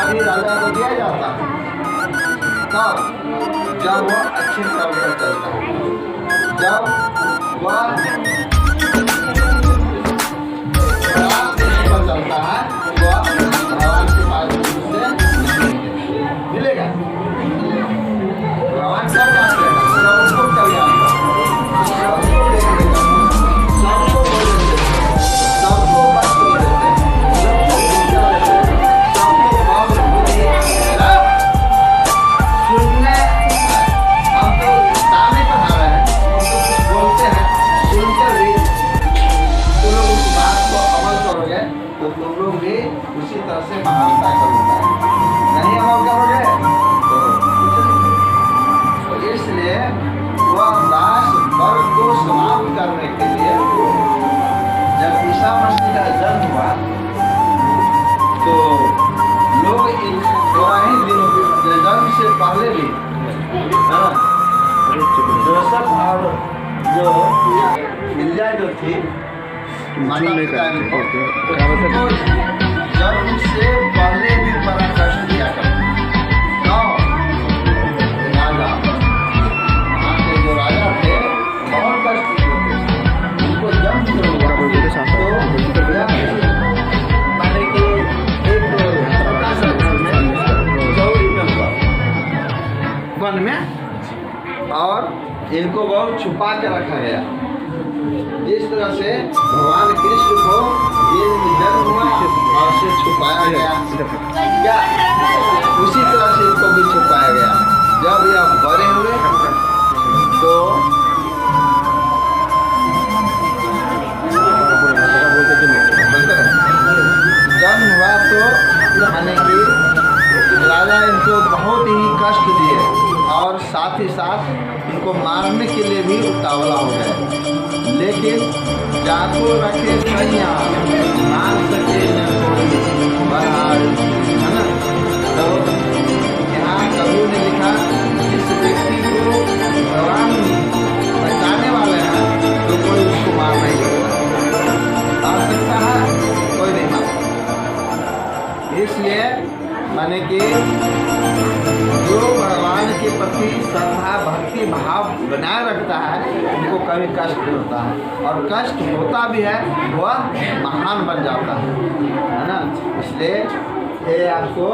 भी राजा को दिया जाता है तब जब वो अच्छे कर्म पर चलता है, जब वह खराब देश पर चलता है वह भगवान के पास उससे मिलेगा। भगवान क्या चाहते हैं? सबको कल्याण, सबको देखने का, सबको भोजन देते, सबको वस्त्र देते, सबको पूजा देते, सबको भाव सुनने। हम तो ताने पढ़ा रहे हैं, बोलते हैं, सुनकर भी तुम लोग उस बात को अमल करोगे तो तुम लोग भी उसी तरह से महानता करोगे। नहीं अमल करोगे तो कुछ नहीं। तो इसलिए वह दास वर्ग को समाप्त करने के लिए जब ईसा मसीह का जन्म हुआ तो लोग इन 14 दिनों के जन्म से पहले भी जोसेफ और जो मिल्जा जो थी माता पिता उनको जन्म से पहले भी बड़ा कष्ट दिया करते। राजा वहाँ के जो राजा थे बहुत कष्ट देते थे उनको जन्म से हुआ तो माने कि एक छोटा सा चौड़ी में हुआ वन में, और इनको बहुत छुपा के रखा गया। इस तरह से भगवान कृष्ण को ये जन्म हुआ और उसे छुपाया गया क्या, उसी तरह से इनको भी छुपाया गया। जब यह बड़े हुए तो जन्म हुआ तो माने कि राजा इनको बहुत ही कष्ट दिए और साथ ही साथ इनको मारने के लिए भी उतावला हो गए। लेकिन जाको रखे सैया मार सके न कोई बहार, है ना। तो यहाँ कवि ने लिखा जिस व्यक्ति को भगवान बचाने वाले हैं तो कोई उसको मार नहीं सकता, आ सकता है कोई नहीं मार सकता। इसलिए माने कि जो भगवान के प्रति श्रद्धा भक्ति भाव बनाए रखता है उनको कभी कष्ट नहीं होता है, और कष्ट होता भी है वह महान बन जाता है ना। इसलिए ये आपको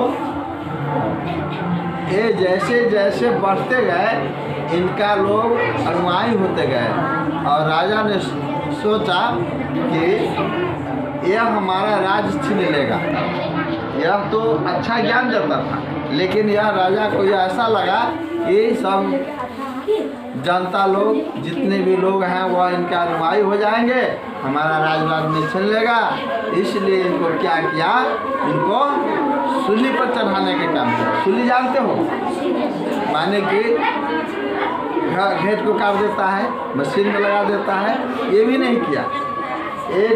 ये जैसे जैसे बढ़ते गए इनका लोग अनुयायी होते गए, और राजा ने सोचा कि यह हमारा राज्य छीन लेगा। यह तो अच्छा ज्ञान देता था, लेकिन यह राजा को यह ऐसा लगा कि सब जनता लोग जितने भी लोग हैं वह इनका अनुयायी हो जाएंगे, हमारा राजराज में छीन लेगा। इसलिए इनको क्या किया, इनको सूली पर चढ़ाने के काम किया। सूली जानते हो, माने कि घेट को काट देता है, मशीन में लगा देता है। ये भी नहीं किया, एक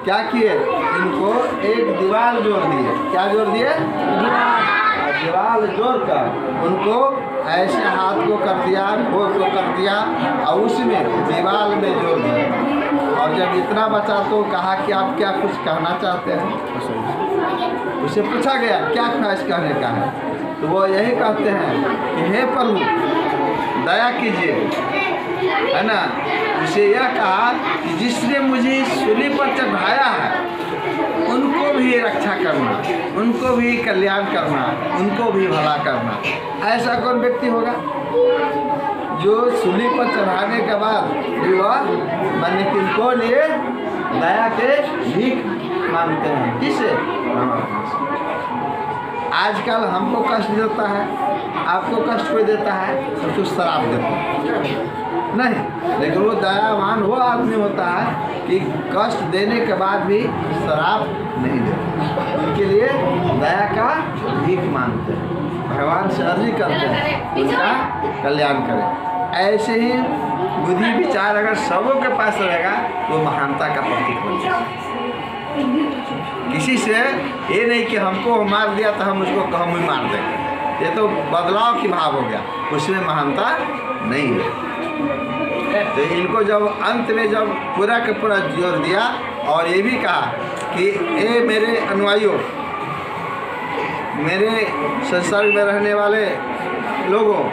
क्या किए, इनको एक दीवार जोड़ दिए। क्या जोड़ दिए? दीवार जोड़ कर उनको ऐसे हाथ को कर दिया, गोद को कर दिया और उसमें दीवार में जोड़ दिया। और जब इतना बचा तो कहा कि आप क्या कुछ कहना चाहते हैं। उसे पूछा गया क्या ख्वाहिश कहने का है, तो वो यही कहते हैं कि हे प्रभु दया कीजिए, है ना। उसे यह कहा कि जिसने मुझे सूली पर चढ़ाया है उनको भी रक्षा करना, उनको भी कल्याण करना, उनको भी भला करना। ऐसा कौन व्यक्ति होगा जो सूली पर चढ़ाने के बाद भी वह माने किनको लिए दया के भीख मांगते हैं। किसे? आजकल हमको कष्ट देता है, आपको कष्ट कोई देता है तो कुछ शराब देता है नहीं, लेकिन वो दयावान वो आदमी होता है कि कष्ट देने के बाद भी शराब नहीं देता, उनके लिए दया का भीख मांगते हैं, भगवान से अर्जी करते हैं उनका कल्याण करें। ऐसे ही बुद्धि विचार अगर सबों के पास रहेगा तो महानता का प्रतीक बन जाएगा। किसी से ये नहीं कि हमको मार दिया तो हम उसको हम भी मार देंगे, ये तो बदलाव की भाव हो गया, उसमें महानता नहीं है। तो इनको जब अंत में जब पूरा के पूरा जोर दिया और ये भी कहा कि ए मेरे अनुयायियों मेरे संसर्ग में रहने वाले लोगों,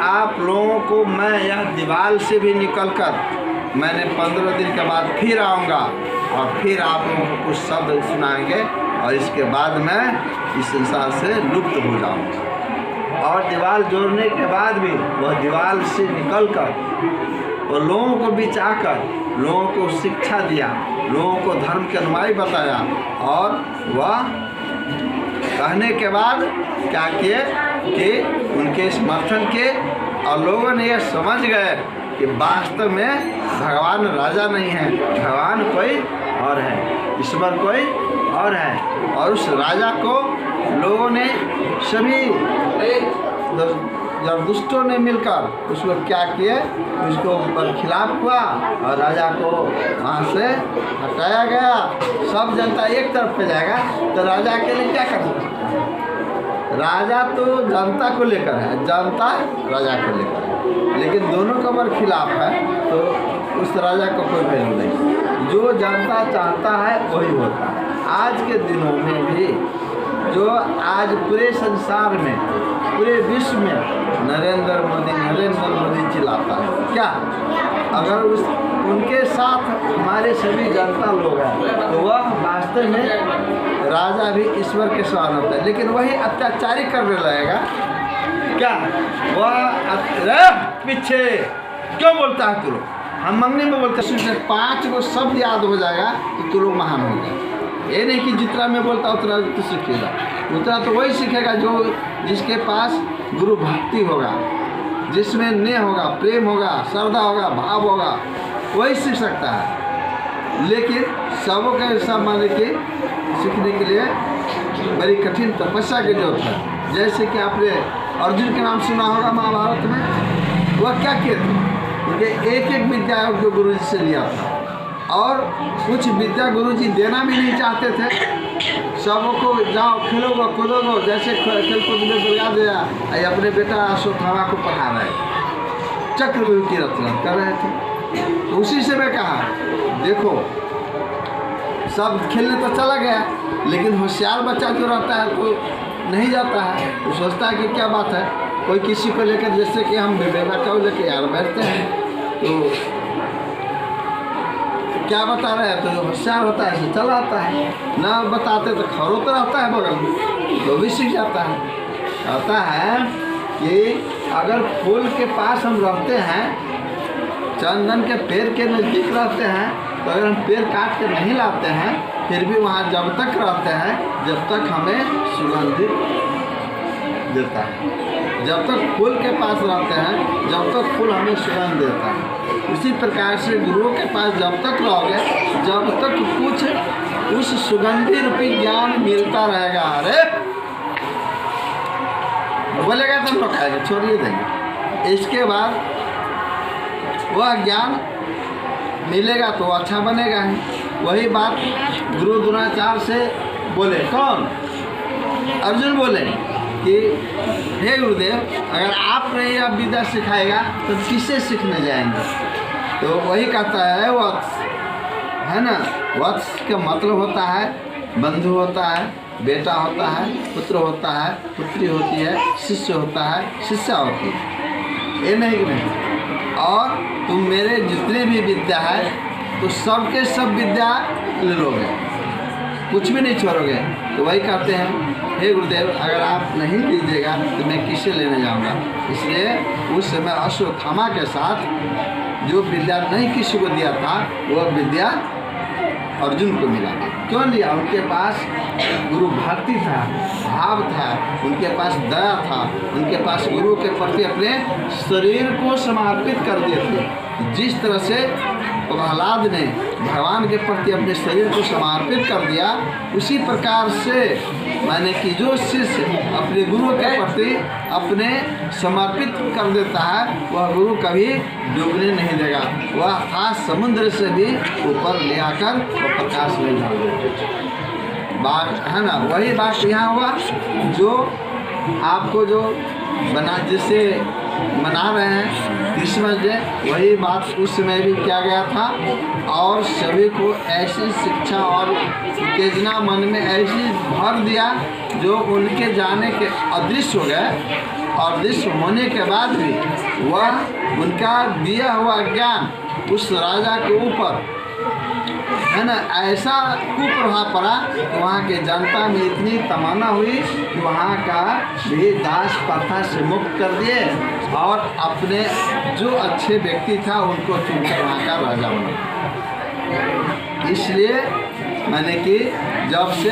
आप लोगों को मैं यह दीवार से भी निकलकर मैंने 15 दिन के बाद फिर आऊँगा और फिर आप लोगों को कुछ शब्द सुनाएंगे और इसके बाद मैं इस संसार से लुप्त हो जाऊँगा। और दीवार जोड़ने के बाद भी वह दीवार से निकलकर और लोगों को बीच आकर लोगों को शिक्षा दिया, लोगों को धर्म के अनुयायी बताया और वह कहने के बाद क्या किए कि उनके समर्थन के और लोगों ने यह समझ गए कि वास्तव में भगवान राजा नहीं है, भगवान कोई और है, ईश्वर कोई और है। और उस राजा को लोगों ने सभी जब दुष्टों ने मिलकर उसको क्या किए, उसको ऊपर खिलाफ हुआ और राजा को वहाँ से हटाया गया। सब जनता एक तरफ पे जाएगा तो राजा के लिए क्या कर सकता है? राजा तो जनता को लेकर है, जनता राजा को लेकर है, लेकिन दोनों का अगर खिलाफ है तो उस राजा को कोई वैल्यू नहीं। जो जनता चाहता है वही होता है। आज के दिनों में भी जो आज पूरे संसार में, पूरे विश्व में नरेंद्र मोदी चिल्लाता है, क्या अगर उनके साथ हमारे सभी जनता लोग हैं तो वह वास्तव में राजा भी ईश्वर के समान होता है। लेकिन वही अत्याचारी करने लगेगा, क्या वह पीछे क्यों बोलता है तू लोग? हम मंगनी में बोलते हैं 5 को शब्द याद हो जाएगा तो तू लोग महान हो गए। ये नहीं कि जितना मैं बोलता उतना तो सीखेगा, उतना तो वही सीखेगा जो जिसके पास गुरु भक्ति होगा, जिसमें स्नेह होगा, प्रेम होगा, श्रद्धा होगा, भाव होगा, वही सीख सकता है। लेकिन सबों के सब माने के सीखने के लिए बड़ी कठिन तपस्या की जरूरत है। जैसे कि आपने अर्जुन के नाम सुना होगा महाभारत में, वह क्या किए थे? क्योंकि एक विद्या जो गुरु जी से लिया था और कुछ विद्या गुरुजी देना भी नहीं चाहते थे। सबको जाओ खेलोगे कूदोगे, जैसे खेल कूद में दुर्गा दिया अपने बेटा अश्वत्थामा को पढ़ा रहे, चक्रव्यूह की रचना कर रहे थे। उसी से मैं कहा देखो सब खेलने तो चला गया, लेकिन होशियार बच्चा जो रहता है तो नहीं जाता है, वो सोचता है कि क्या बात है। कोई किसी को लेकर, जैसे कि हम बेटा को लेकर यार बैठते हैं तो क्या बता रहे हैं, तो जो होशियार होता है ऐसे चला आता है, ना बताते तो खरोता रहता है बगल में, तो भी सीख जाता है। कहता है कि अगर फूल के पास हम रहते हैं, चंदन के पेड़ के नज़दीक रहते हैं, तो अगर हम पेड़ काट के नहीं लाते हैं फिर भी वहाँ जब तक रहते हैं जब तक हमें सुगंधित देता है। जब तक फूल के पास रहते हैं जब तक फूल हमें सुगंध देता है। उसी प्रकार से गुरुओं के पास जब तक रहोगे जब तक कुछ उस सुगंधी रूपी ज्ञान मिलता रहेगा। अरे बोलेगा तो हम लोग खाएंगे, छोड़िए देंगे। इसके बाद वह ज्ञान मिलेगा तो अच्छा बनेगा ही। वही बात गुरु द्रोणाचार्य से बोले, कौन? अर्जुन बोले कि हे गुरुदेव, अगर आप नहीं यह विद्या सिखाएगा तो किससे सीखने जाएंगे? तो वही कहता है वत्स, है ना। वत्स का मतलब होता है बंधु होता है, बेटा होता है, पुत्र होता है, पुत्री होती है, शिष्य होता है, शिष्या होती है। ये नहीं और तुम मेरे जितने भी विद्या है तो सबके सब विद्या ले लोगे, कुछ भी नहीं छोड़ोगे। तो वही कहते हैं हे गुरुदेव, अगर आप नहीं लीजिएगा तो मैं किससे लेने जाऊंगा? इसलिए उस समय अश्वत्थामा के साथ जो विद्या नहीं किसी को दिया था वह विद्या अर्जुन को मिला। क्यों लिया? उनके पास गुरु भक्ति था, भाव था, उनके पास दया था, उनके पास गुरु के प्रति अपने शरीर को समर्पित कर दिए थे। जिस तरह से प्रहलाद ने भगवान के प्रति अपने शरीर को समर्पित कर दिया, उसी प्रकार से माने कि जो शिष्य अपने गुरु के प्रति अपने समर्पित कर देता है वह गुरु कभी डूबने नहीं देगा। वह था समुद्र से भी ऊपर ले आकर वह प्रकाश में डाल देते। बात है ना, वही बात यहाँ हुआ जो आपको जो बना जिसे मना रहे हैं क्रिसमस डे, वही बात उस समय भी किया गया था। और सभी को ऐसी शिक्षा और उत्तेजना मन में ऐसी भर दिया जो उनके जाने के अदृश्य हो गए, और दृश्य होने के बाद भी वह उनका दिया हुआ ज्ञान उस राजा के ऊपर, है ना, ऐसा कुप्रभाव पड़ा कि वहाँ के जनता में इतनी तमन्ना हुई कि वहाँ का भी दास प्रथा से मुक्त कर दिए और अपने जो अच्छे व्यक्ति था उनको चुनकर वहाँ का राजा बना। इसलिए मैंने कि जब से,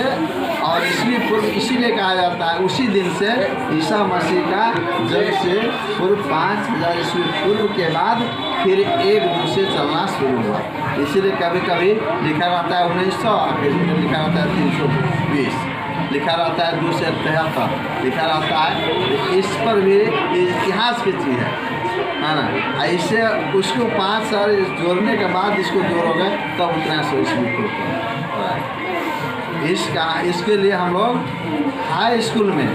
और इसलिए पूर्व इसीलिए कहा जाता है उसी दिन से ईसा मसीह का जब से पूर्व 5000 ईस्वी पूर्व के बाद फिर एक दूसरे चलना शुरू हुआ। इसीलिए कभी कभी लिखा रहता है 1900, कभी लिखा रहता है 320, लिखा रहता है 273 लिखा रहता है। इस पर भी इतिहास की चीज़ है ना। ऐसे उसको 5 साल जोड़ने के बाद इसको जोड़ोगे तब उतना 100 ईस्वी पूर्व। इसके लिए हम लोग हाई स्कूल में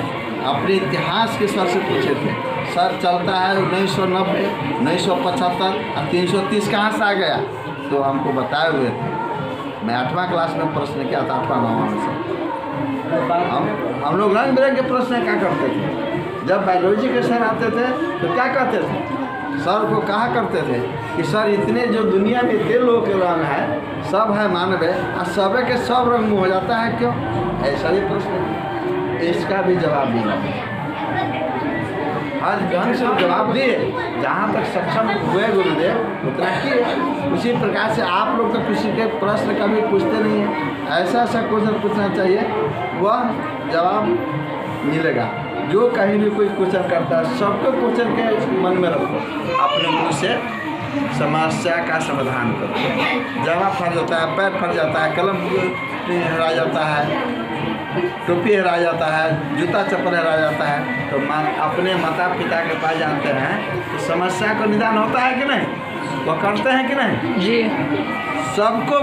अपने इतिहास के सर से पूछे थे, सर चलता है 1990, 1975 और 330 कहाँ से आ गया, तो हमको बताए हुए थे। मैं 8वां क्लास में प्रश्न किया था, 8वां 9वां में से। हम लोग रंग बिरंगे प्रश्न क्या करते थे। जब बायोलॉजी के सर आते थे तो क्या कहते थे, सर को कहा करते थे कि सर इतने जो दुनिया में इतने लोग के रंग है, सब है मानव है, और सब के सब रंग हो जाता है क्यों, ऐसा ही प्रश्न। इसका भी जवाब दिया, हर ढंग से जवाब दिए, जहाँ तक सक्षम हुए गुरुदेव उतना किए। उसी प्रकार से आप लोग तो किसी के प्रश्न कभी पूछते नहीं हैं, ऐसा ऐसा क्वेश्चन पूछना चाहिए, वह जवाब मिलेगा। जो कहीं भी कोई क्वेश्चन करता है सबको क्वेश्चन के मन में रखो, अपने मुँह से समस्या का समाधान करो। जामा फट जाता है, पैर फट जाता है, कलम हरा जाता है, टोपी हरा जाता है, जूता चप्पल हरा जाता है, तो अपने माता पिता के पास जाते हैं तो समस्या का निदान होता है कि नहीं, वो करते हैं कि नहीं जी। सबको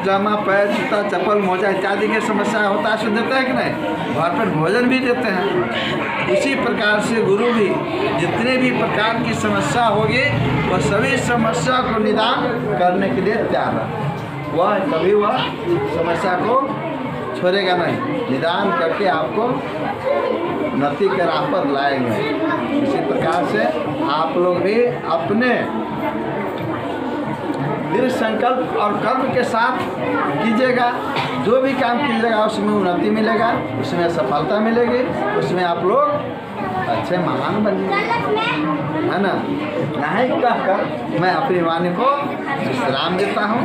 जामा पैर जूता चप्पल मोजा इत्यादि की समस्या होता है, सो देते हैं कि नहीं, घर पर भोजन भी देते हैं। इसी प्रकार से गुरु भी जितने भी प्रकार की समस्या होगी वह सभी समस्या को निदान करने के लिए तैयार है। वह कभी वह समस्या को छोड़ेगा नहीं, निदान करके आपको उन्नति के राह पर लाएंगे। इसी प्रकार से आप लोग भी अपने दृढ़ संकल्प और कर्म के साथ कीजिएगा, जो भी काम कीजिएगा उसमें उन्नति मिलेगा, उसमें सफलता मिलेगी, उसमें आप लोग अच्छे महान बनेंगे, है ना। इतना ही कहकर मैं अपनी वाणी को विश्राम देता हूँ।